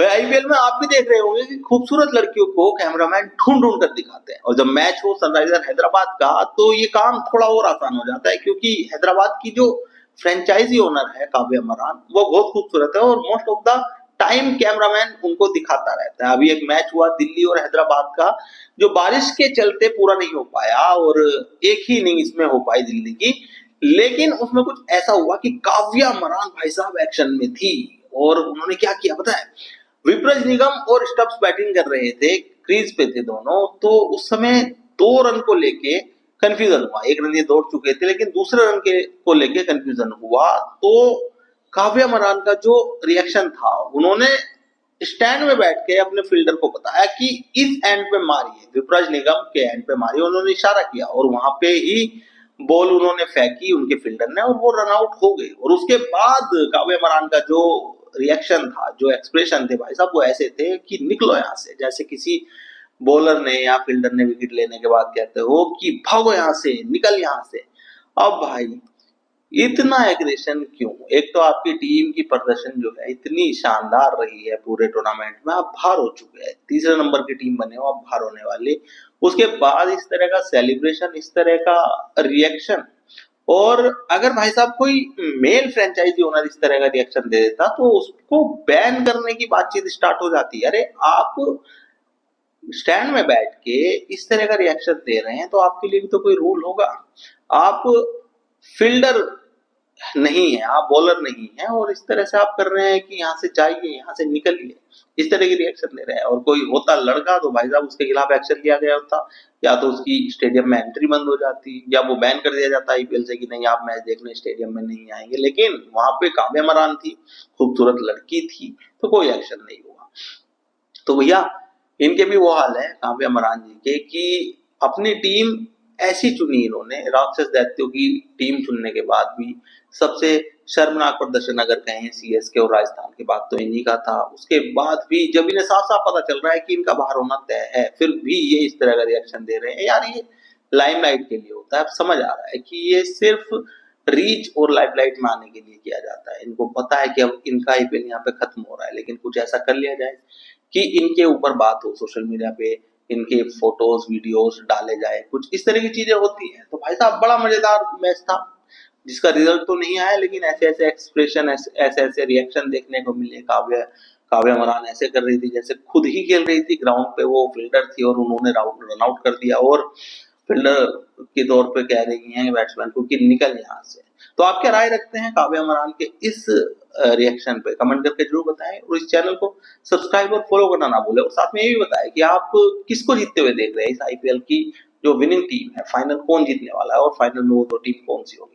IPL में आप भी देख रहे होंगे कि खूबसूरत लड़कियों को कैमरामैन ढूंढ ढूंढ कर दिखाते हैं, और जब मैच हो सनराइजर हैदराबाद का तो ये काम थोड़ा और आसान हो जाता है, क्योंकि हैदराबाद की जो फ्रेंचाइजी ओनर है काव्या मरान, वो बहुत खूबसूरत है और most of the time cameraman उनको दिखाता रहता है। अभी एक मैच हुआ दिल्ली और हैदराबाद का, जो बारिश के चलते पूरा नहीं हो पाया और एक ही इनिंग इसमें हो पाई दिल्ली की, लेकिन उसमें कुछ ऐसा हुआ कि काव्या मरान भाई साहब एक्शन में थी। और उन्होंने क्या किया पता है, विपरज निगम और स्टब्स बैटिंग कर रहे थे, क्रीज पे थे दोनों, तो उस समय 2 रन को लेके कंफ्यूजन हुआ। 1 रन ये दौड़ चुके थे, लेकिन दूसरे रन के को लेके कंफ्यूजन हुआ। तो काव्या मरान का जो रिएक्शन था, उन्होंने स्टैंड में बैठ के अपने फील्डर को बताया कि इस एंड पे मारिए, विपराज निगम के एंड पे मारिए। उन्होंने इशारा किया और वहां पे ही बॉल उन्होंने फेंकी उनके फील्डर ने, और वो रन आउट हो गए। और उसके बाद काव्या मरान का जो रिएक्शन था, जो एक्सप्रेशन थे भाई साहब, वो ऐसे थे कि निकलो यहाँ से, जैसे किसी बॉलर ने या फील्डर ने विकेट लेने के बाद कहते हो कि भागो यहाँ से, निकल यहाँ से। अब भाई इतना एग्रेशन क्यों? एक तो आपकी टीम की प्रदर्शन जो है इतनी शानदार रही है पूरे टूर्नामेंट में, आप बाहर हो चुके हैं, तीसरे नंबर की टीम बने हो, आप बाहर होने वाले, उसके बाद इस तरह का सेलिब्रेशन, इस तरह का रिएक्शन। और अगर भाई साहब कोई मेल फ्रेंचाइजी ओनर इस तरह का रिएक्शन दे देता तो उसको बैन करने की बातचीत स्टार्ट हो जाती है। अरे आप स्टैंड में बैठ के इस तरह का रिएक्शन दे रहे हैं तो आपके लिए भी तो कोई रूल होगा। आप फील्डर नहीं है, आप बॉलर नहीं है, और इस तरह से आप कर रहे हैं कि यहाँ से जाइए, यहाँ से निकलिए, इस तरह की रिएक्शन दे रहे हैं। और कोई होता लड़का तो भाई साहब उसके खिलाफ एक्शन लिया गया होता, या तो उसकी स्टेडियम में एंट्री बंद हो जाती, या वो बैन कर दिया जाता आईपीएल से कि नहीं आप मैच देखने स्टेडियम में नहीं आएंगे। लेकिन वहां पे काव्या मरान थी, खूबसूरत लड़की थी, तो कोई एक्शन नहीं हुआ। तो भैया इनके भी वो हाल है काव्या मरान जी के कि अपनी टीम ऐसी चुनी इन्होंने, राक्षस दैत्यों की टीम चुनने के बाद भी सबसे शर्मनाक प्रदर्शन अगर कहें सीएसके और राजस्थान की बात तो इन्हीं का था। उसके बाद भी जब इन्हें साफ साफ पता चल रहा है कि इनका बाहर होना तय है, फिर भी ये इस तरह का रिएक्शन दे रहे हैं। यार ये लाइमलाइट के लिए होता है, अब समझ आ रहा है कि ये सिर्फ रीच और लाइमलाइट में आने के लिए किया जाता है। इनको पता है कि अब इनका आईपीएल यहाँ पे खत्म हो रहा है, लेकिन कुछ ऐसा कर लिया जाए कि इनके ऊपर बात हो सोशल मीडिया पे, इनके फोटोज वीडियोस डाले जाए, कुछ इस तरह की चीजें होती हैं। तो भाई साहब बड़ा मजेदार मैच था, जिसका रिजल्ट तो नहीं आया, लेकिन ऐसे ऐसे एक्सप्रेशन, ऐसे ऐसे रिएक्शन देखने को मिले। काव्या मरान ऐसे कर रही थी जैसे खुद ही खेल रही थी ग्राउंड पे, वो फील्डर थी और उन्होंने रन आउट कर दिया, और फील्डर के तौर पे कह रही हैं बैट्समैन को कि निकल यहाँ से। तो आप क्या राय रखते हैं काव्या मरान के इस रिएक्शन पे? कमेंट करके जरूर बताएं, और इस चैनल को सब्सक्राइब और फॉलो करना ना भूलें। और साथ में ये भी बताएं कि आप किसको जीतते हुए देख रहे हैं इस आईपीएल की जो विनिंग टीम है, फाइनल कौन जीतने वाला है, और फाइनल में वो दो टीम कौन सी होगी।